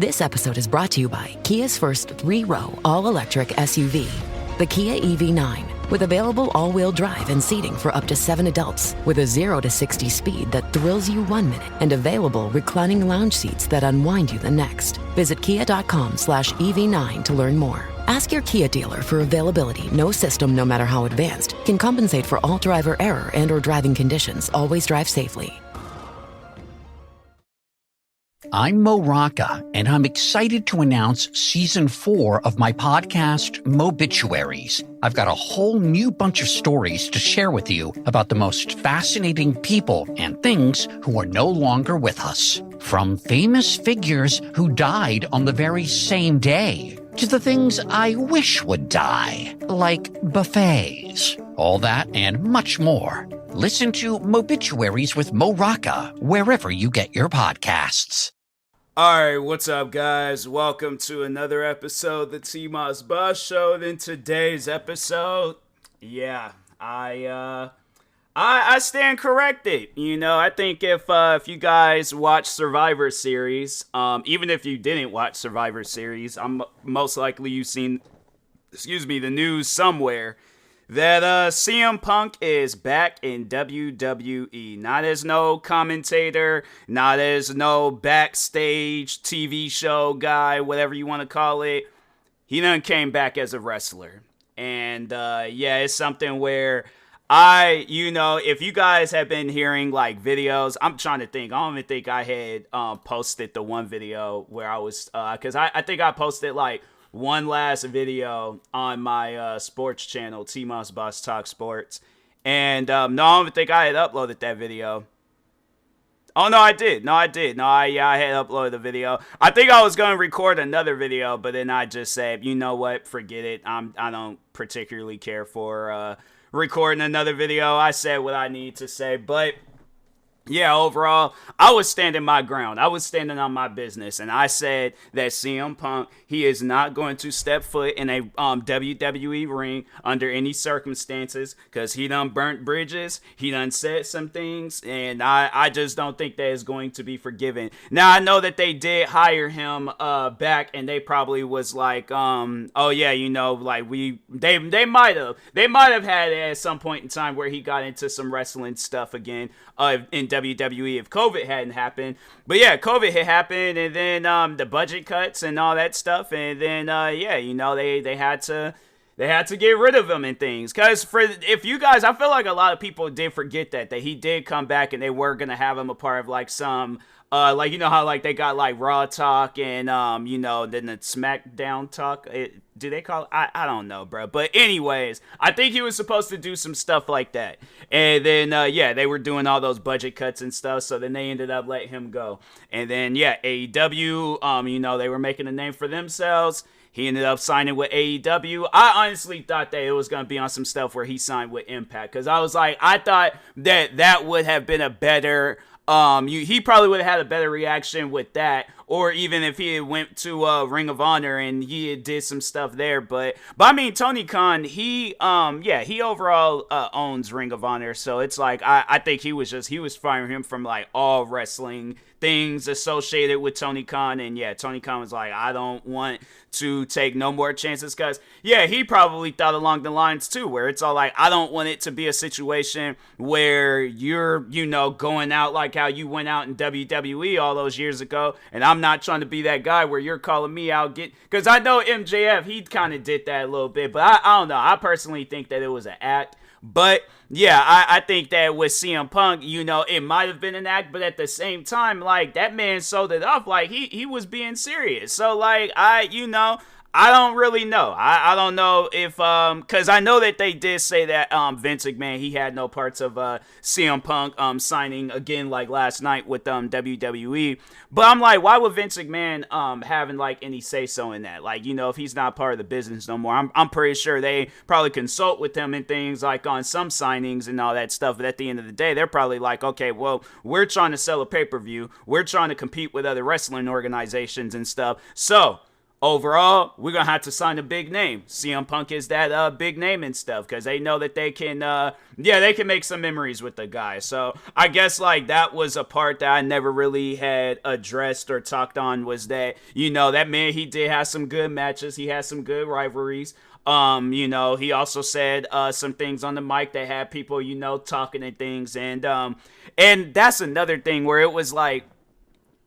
This episode is brought to you by Kia's first 3-row all-electric SUV, the Kia EV9, with available all-wheel drive and seating for up to 7 adults, with a 0 to 60 speed that thrills you 1 minute, and available reclining lounge seats that unwind you the next. Visit kia.com/EV9 to learn more. Ask your Kia dealer for availability. No system, no matter how advanced, can compensate for all driver error and or driving conditions. Always drive safely. I'm Mo Rocca, and I'm excited to announce Season 4 of my podcast, Mobituaries. I've got a whole new bunch of stories to share with you about the most fascinating people and things who are no longer with us. From famous figures who died on the very same day, to the things I wish would die, like buffets. All that and much more. Listen to Mobituaries with Mo Rocca wherever you get your podcasts. Alright, what's up, guys? Welcome to another episode of the TMossBoss Show. And in today's episode, I stand corrected. You know, I think if you guys watch Survivor Series, even if you didn't watch Survivor Series, I'm most likely you've seen, the news somewhere that CM Punk is back in WWE. Not as no commentator, not as no backstage TV show guy, whatever you want to call it. He done came back as a wrestler. And it's something where if you guys have been hearing like videos, I'm trying to think. I don't even think I had posted the one video where I was, because I think I posted like one last video on my sports channel, TMossBoss Talk Sports. And no, I don't even think I had uploaded that video. Oh, no, I did. I had uploaded the video. I think I was going to record another video, but then I just said, you know what, forget it. I don't particularly care for recording another video. I said what I need to say, but yeah, overall, I was standing my ground. I was standing on my business, and I said that CM Punk, he is not going to step foot in a WWE ring under any circumstances, because he done burnt bridges, he done said some things, and I just don't think that is going to be forgiven. Now, I know that they did hire him back, and they probably was like, they might have had it at some point in time where he got into some wrestling stuff again in WWE if COVID hadn't happened. But yeah, COVID had happened, and then the budget cuts and all that stuff, and then they had to get rid of him and things. Because if you guys, I feel like a lot of people did forget that he did come back, and they were gonna have him a part of like some like, you know how like they got like Raw Talk and then the SmackDown Talk. Do they call it? I don't know, bro. But anyways, I think he was supposed to do some stuff like that. And then they were doing all those budget cuts and stuff. So then they ended up letting him go. And then AEW, they were making a name for themselves. He ended up signing with AEW. I honestly thought that it was going to be on some stuff where he signed with Impact. Because I was like, I thought that would have been a better he probably would have had a better reaction with that, or even if he had went to Ring of Honor and he did some stuff there. But I mean, Tony Khan, he overall owns Ring of Honor, so it's like I think he was firing him from like all wrestling things associated with Tony Khan. And yeah, Tony Khan was like, I don't want to take no more chances, because he probably thought along the lines too, where it's all like, I don't want it to be a situation where you're going out like how you went out in WWE all those years ago, and I'm not trying to be that guy where you're calling me out, because I know MJF, he kind of did that a little bit, but I don't know, I personally think that it was an act. But yeah, I think that with CM Punk, it might have been an act, but at the same time, like, that man sold it off like he was being serious. So like, I don't really know. I don't know if, because I know that they did say that Vince McMahon, he had no parts of CM Punk signing again like last night with WWE. But I'm like, why would Vince McMahon having like any say so in that? Like, if he's not part of the business no more, I'm pretty sure they probably consult with him and things like on some signings and all that stuff. But at the end of the day, they're probably like, okay, well, we're trying to sell a pay-per-view. We're trying to compete with other wrestling organizations and stuff. So overall, we're going to have to sign a big name. CM Punk is that big name and stuff because they know that they can, they can make some memories with the guy. So I guess like that was a part that I never really had addressed or talked on was that, that man, he did have some good matches. He had some good rivalries. He also said some things on the mic that had people, talking and things. And that's another thing where it was like,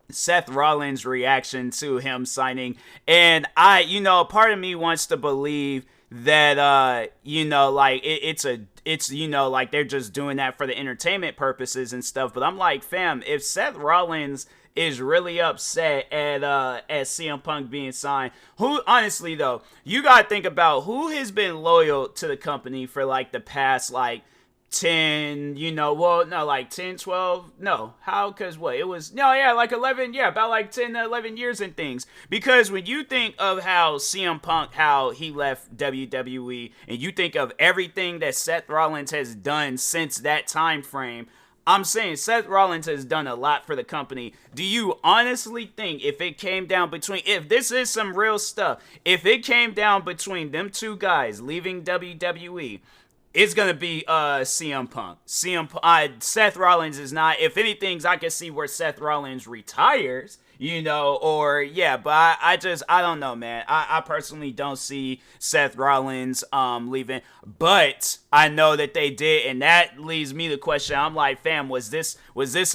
Seth Rollins' reaction to him signing, and part of me wants to believe that it's like they're just doing that for the entertainment purposes and stuff. But I'm like, fam, if Seth Rollins is really upset at CM Punk being signed, who honestly though, you gotta think about who has been loyal to the company for like the past like 10, 10, 12, like 11, about like 10 to 11 years and things. Because when you think of how CM Punk, how he left WWE, and you think of everything that Seth Rollins has done since that time frame, I'm saying Seth Rollins has done a lot for the company. Do you honestly think if it came down between, if this is some real stuff, if it came down between them two guys leaving WWE, it's going to be CM Punk. Seth Rollins is not. If anything, I can see where Seth Rollins retires, but I don't know, man. I personally don't see Seth Rollins leaving, but I know that they did, and that leaves me the question. I'm like, fam, was this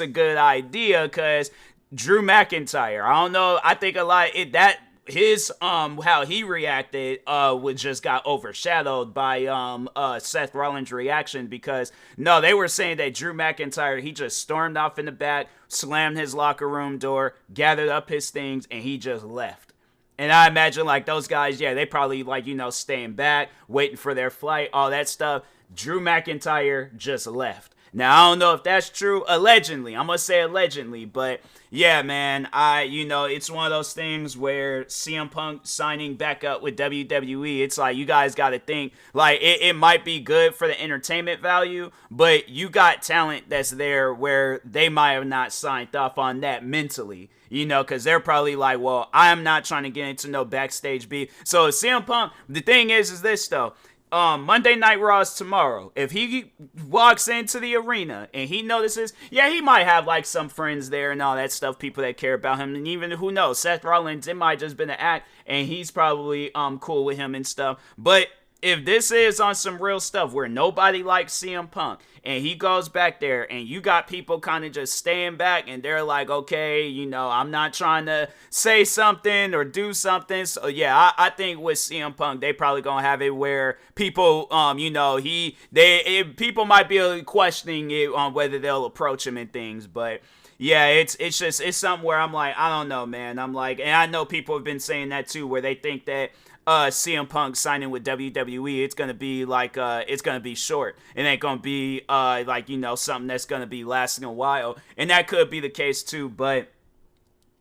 a good idea? Because Drew McIntyre, I don't know. I think a lot his how he reacted just got overshadowed by Seth Rollins' reaction, because they were saying that Drew McIntyre, he just stormed off in the back, slammed his locker room door, gathered up his things, and he just left. And I imagine like those guys, they probably like staying back, waiting for their flight, all that stuff. Drew McIntyre just left. Now, I don't know if that's true. Allegedly. I'm going to say allegedly. But, yeah, man, it's one of those things where CM Punk signing back up with WWE, it's like you guys got to think, like, it might be good for the entertainment value, but you got talent that's there where they might have not signed off on that mentally. Because they're probably like, well, I'm not trying to get into no backstage beef. So, CM Punk, the thing is this, though. Monday Night Raw is tomorrow. If he walks into the arena and he notices, he might have like some friends there and all that stuff, people that care about him, and even who knows, Seth Rollins, it might just been an act, and he's probably cool with him and stuff. But if this is on some real stuff where nobody likes CM Punk and he goes back there and you got people kind of just staying back and they're like, okay, I'm not trying to say something or do something. So I think with CM Punk, they probably gonna have it where people, people might be questioning it on whether they'll approach him and things, but it's something where I'm like, I don't know, man. I'm like, and I know people have been saying that too, where they think that CM Punk signing with WWE, it's gonna be like it's gonna be short. It ain't gonna be something that's gonna be lasting a while, and that could be the case too. But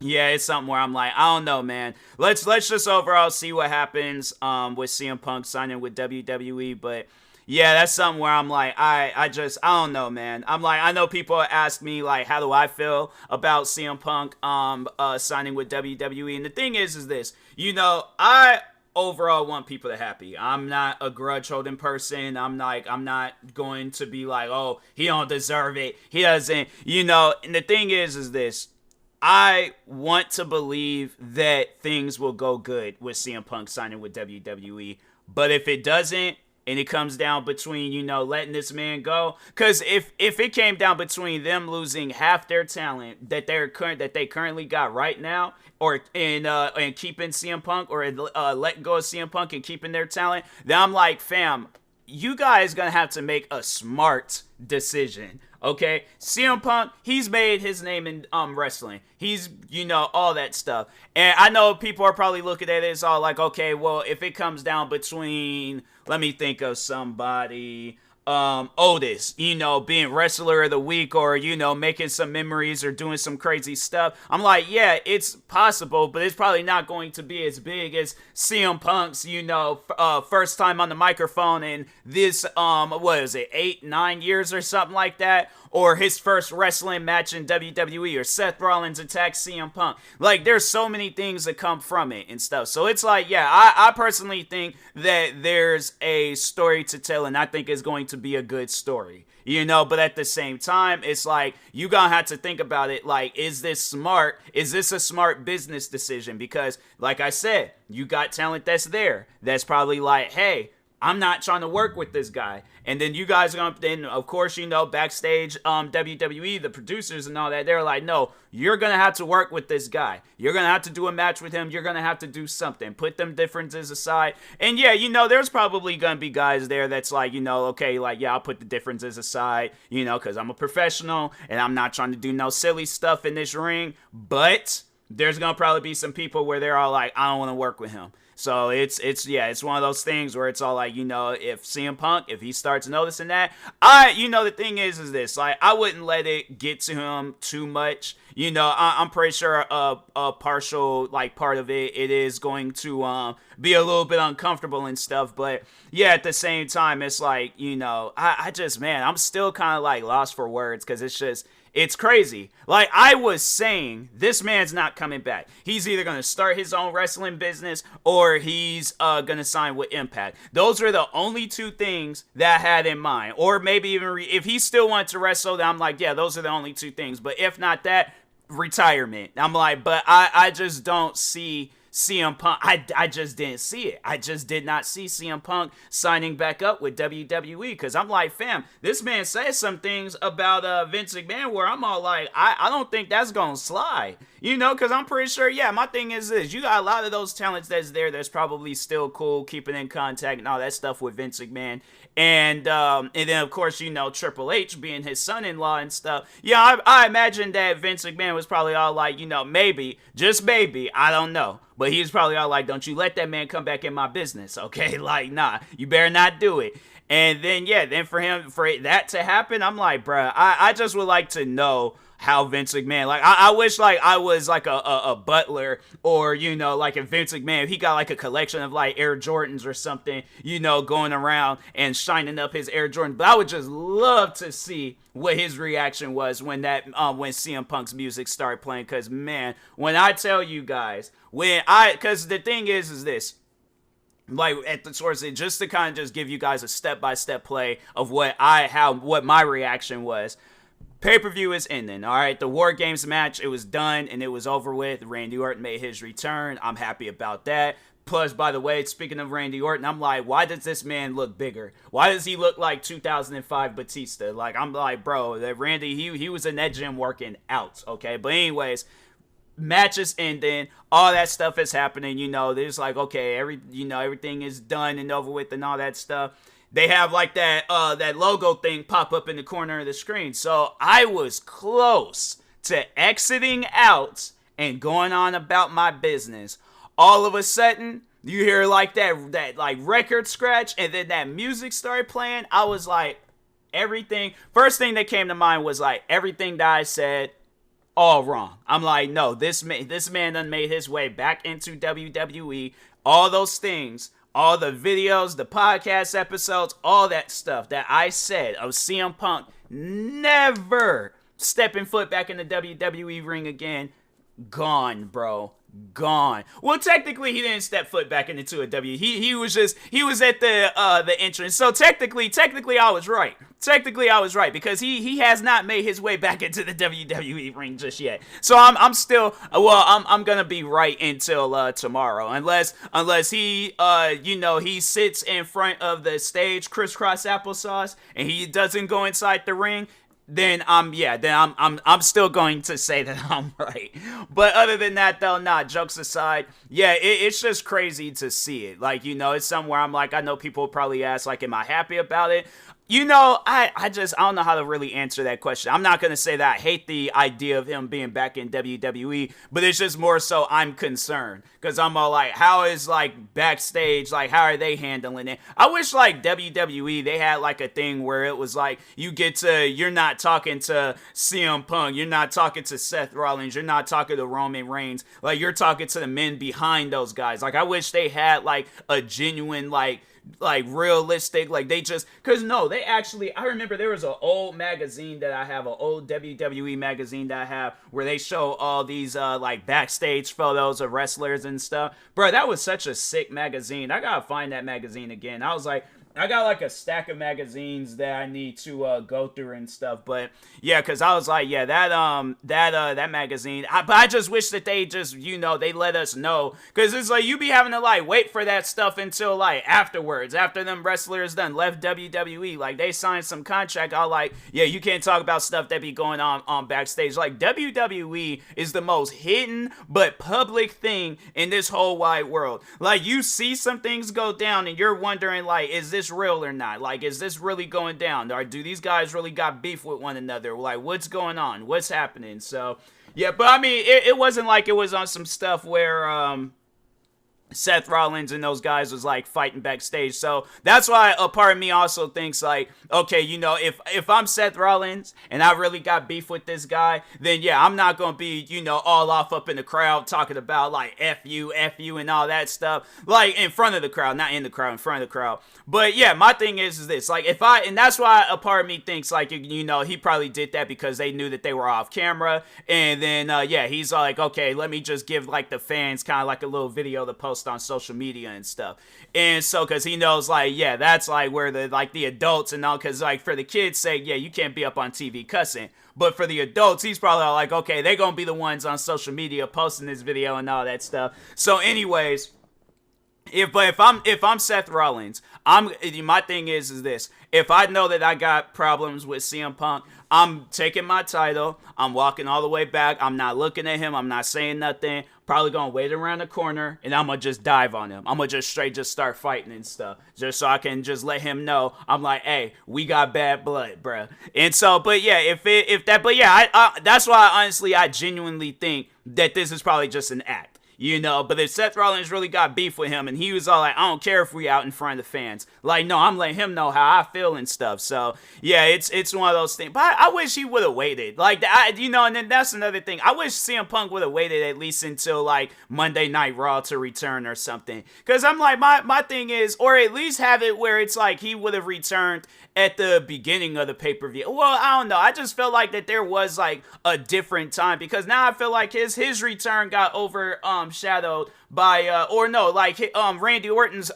it's something where I'm like, I don't know, man. Let's just overall see what happens with CM Punk signing with WWE. But that's something where I'm like, I don't know, man. I'm like, I know people ask me like, how do I feel about CM Punk signing with WWE, and the thing is this, I overall want people to happy. I'm not a grudge holding person. I'm not going to be like, oh, he don't deserve it, he doesn't, and the thing is this, I want to believe that things will go good with CM Punk signing with WWE, but if it doesn't, and it comes down between, letting this man go, because if it came down between them losing half their talent that they currently got right now, or and keeping CM Punk, or letting go of CM Punk and keeping their talent, then I'm like, fam, you guys gonna have to make a smart decision. Okay, CM Punk, he's made his name in wrestling. He's, all that stuff. And I know people are probably looking at it as all like, okay, well, if it comes down between, let me think of somebody, Otis, being wrestler of the week, or, making some memories or doing some crazy stuff. I'm like, it's possible, but it's probably not going to be as big as CM Punk's, first time on the microphone in this, 8-9 years or something like that. or his first wrestling match in WWE, or Seth Rollins attacks CM Punk. Like, there's so many things that come from it and stuff. So it's like, yeah, I personally think that there's a story to tell, and I think it's going to be a good story. You know, but at the same time, it's like, you gonna have to think about it, like, is this smart? Is this a smart business decision? Because, like I said, you got talent that's there, that's probably like, hey, I'm not trying to work with this guy. And then you guys are going to, then of course, you know, backstage, WWE, the producers and all that, they're like, no, you're going to have to work with this guy. You're going to have to do a match with him. You're going to have to do something. Put them differences aside. And yeah, you know, there's probably going to be guys there that's like, you know, okay, like, yeah, I'll put the differences aside, you know, because I'm a professional and I'm not trying to do no silly stuff in this ring. But there's going to probably be some people where they're all like, I don't want to work with him. So it's one of those things where it's all like, you know, if CM Punk, if he starts noticing that, you know, the thing is this, like, I wouldn't let it get to him too much. You know, I'm pretty sure a partial, like, part of it is going to be a little bit uncomfortable and stuff. But yeah, at the same time, it's like, you know, I just, man, I'm still kind of like lost for words, because it's crazy. Like, I was saying, this man's not coming back. He's either going to start his own wrestling business, or he's going to sign with Impact. Those are the only two things that I had in mind. Or maybe even if he still wants to wrestle, then I'm like, yeah, those are the only two things. But if not that, retirement. I'm like, but I just don't see CM Punk. I just didn't see it. I just did not see CM Punk signing back up with WWE, because I'm like, fam, this man says some things about Vince McMahon where I'm all like, I don't think that's gonna slide, you know, because I'm pretty sure, yeah, my thing is this, you got a lot of those talents that's there that's probably still cool, keeping in contact and all that stuff with Vince McMahon. And then, of course, you know, Triple H being his son-in-law and stuff. Yeah, I imagine that Vince McMahon was probably all like, you know, maybe, just maybe, I don't know. But he was probably all like, don't you let that man come back in my business, okay? Like, nah, you better not do it. And then, yeah, then for that to happen, I'm like, bruh, I just would like to know how Vince McMahon, like, I wish, like, I was, like, a butler, or, you know, like, if Vince McMahon, if he got, like, a collection of, like, Air Jordans or something, you know, going around and shining up his Air Jordan. But I would just love to see what his reaction was when CM Punk's music started playing, because, man, when I tell you guys, because the thing is this, like, at the source, just to kind of just give you guys a step-by-step play of what my reaction was. Pay-per-view is ending, all right? The War Games match, it was done, and it was over with. Randy Orton made his return. I'm happy about that. Plus, by the way, speaking of Randy Orton, I'm like, why does this man look bigger? Why does he look like 2005 Batista? Like, I'm like, bro, that Randy, he was in that gym working out, okay? But anyways, match is ending. All that stuff is happening, you know. There's like, okay, everything is done and over with and all that stuff. They have like that logo thing pop up in the corner of the screen. So I was close to exiting out and going on about my business. All of a sudden, you hear like that like record scratch, and then that music started playing. I was like, first thing that came to mind was like, everything that I said, all wrong. I'm like, no, this man done made his way back into WWE. All those things, all the videos, the podcast episodes, all that stuff that I said of CM Punk never stepping foot back in the WWE ring again, gone, bro. Gone. Well, technically, he didn't step foot back into a W. He was at the entrance. So technically, I was right. Technically, I was right, because he has not made his way back into the WWE ring just yet. So I'm still, I'm gonna be right until tomorrow, unless he he sits in front of the stage, crisscross applesauce, and he doesn't go inside the ring. Then I'm still going to say that I'm right. But other than that, though, jokes aside, yeah, it's just crazy to see it. Like, you know, it's somewhere I'm like, I know people will probably ask, like, am I happy about it? You know, I don't know how to really answer that question. I'm not going to say that I hate the idea of him being back in WWE, but it's just more so I'm concerned, because I'm all like, how is, like, backstage, like, how are they handling it? I wish, like, WWE, they had, like, a thing where it was like, you're not talking to CM Punk, you're not talking to Seth Rollins, you're not talking to Roman Reigns, like, you're talking to the men behind those guys. Like, I wish they had, like, a genuine, like, like realistic, like they just, cause no, they actually, I remember there was an old magazine that I have, an old WWE magazine that I have, where they show all these like backstage photos of wrestlers and stuff. Bro, that was such a sick magazine. I gotta find that magazine again. I was like, I got like a stack of magazines that I need to go through and stuff. But yeah, cause I was like, yeah, that magazine. But I just wish that they just, they let us know, cause it's like you be having to like wait for that stuff until like afterwards, after them wrestlers done left WWE, like they signed some contract. I like, yeah, you can't talk about stuff that be going on backstage. Like WWE is the most hidden but public thing in this whole wide world. Like you see some things go down and you're wondering like, is this real or not? Like, is this really going down? Or do these guys really got beef with one another? Like, what's going on? What's happening? So, yeah, but I mean, it wasn't like it was on some stuff where, Seth Rollins and those guys was like fighting backstage. So that's why a part of me also thinks like, okay, if I'm Seth Rollins and I really got beef with this guy, then yeah, I'm not going to be, all off up in the crowd talking about like F you and all that stuff, like in front of the crowd, not in the crowd, in front of the crowd. But yeah, my thing is this, like and that's why a part of me thinks like, he probably did that because they knew that they were off camera. And then, yeah, he's like, okay, let me just give like the fans kind of like a little video to post on social media and stuff. And so because he knows like, yeah, that's like where the adults and all, because like for the kids sake, yeah, you can't be up on TV cussing, but for the adults, he's probably like, okay, they're gonna be the ones on social media posting this video and all that stuff. So anyways, if I'm Seth Rollins, my thing is this: if I know that I got problems with CM Punk, I'm taking my title, I'm walking all the way back, I'm not looking at him, I'm not saying nothing, probably gonna wait around the corner, and I'm gonna just dive on him. I'm gonna just start fighting and stuff, just so I can just let him know I'm like, hey, we got bad blood, bruh. And so, but yeah, that's why honestly I genuinely think that this is probably just an act. But if Seth Rollins really got beef with him and he was all like, I don't care if we out in front of the fans. Like, no, I'm letting him know how I feel and stuff. So, yeah, it's one of those things. But I wish he would have waited. Like, and then that's another thing. I wish CM Punk would have waited at least until, like, Monday Night Raw to return or something. Because I'm like, my thing is, or at least have it where it's like he would have returned at the beginning of the pay-per-view. Well, I don't know. I just felt like that there was, like, a different time. Because now I feel like his return got overshadowed by Randy Orton's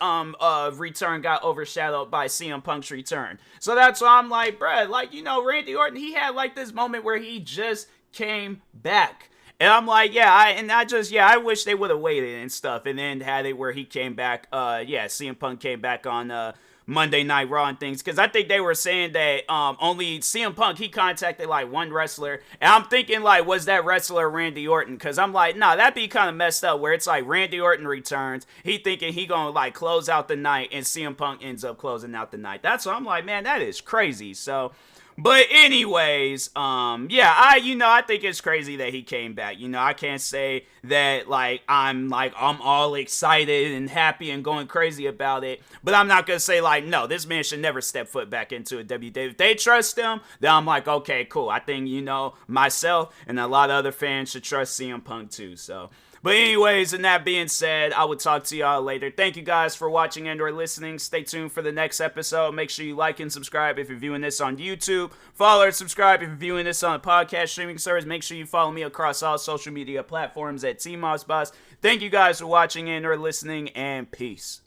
return got overshadowed by CM Punk's return. So that's why I'm like, bruh, like, Randy Orton, he had like this moment where he just came back. And I'm like, I wish they would have waited and stuff and then had it where he came back. CM Punk came back on Monday Night Raw and things, because I think they were saying that only CM Punk, he contacted like one wrestler, and I'm thinking like, was that wrestler Randy Orton? Because I'm like, nah, that'd be kind of messed up where it's like Randy Orton returns, he thinking he gonna like close out the night, and CM Punk ends up closing out the night. That's what I'm like, man, that is crazy. So but anyways, I think it's crazy that he came back. I can't say that like I'm all excited and happy and going crazy about it, but I'm not gonna say like, no, this man should never step foot back into a WWE. If they trust him, then I'm like, okay, cool. I think myself and a lot of other fans should trust CM Punk too. So. But anyways, and that being said, I will talk to y'all later. Thank you guys for watching and or listening. Stay tuned for the next episode. Make sure you like and subscribe if you're viewing this on YouTube. Follow and subscribe if you're viewing this on a podcast streaming service. Make sure you follow me across all social media platforms at TMossBoss. Thank you guys for watching and or listening, and peace.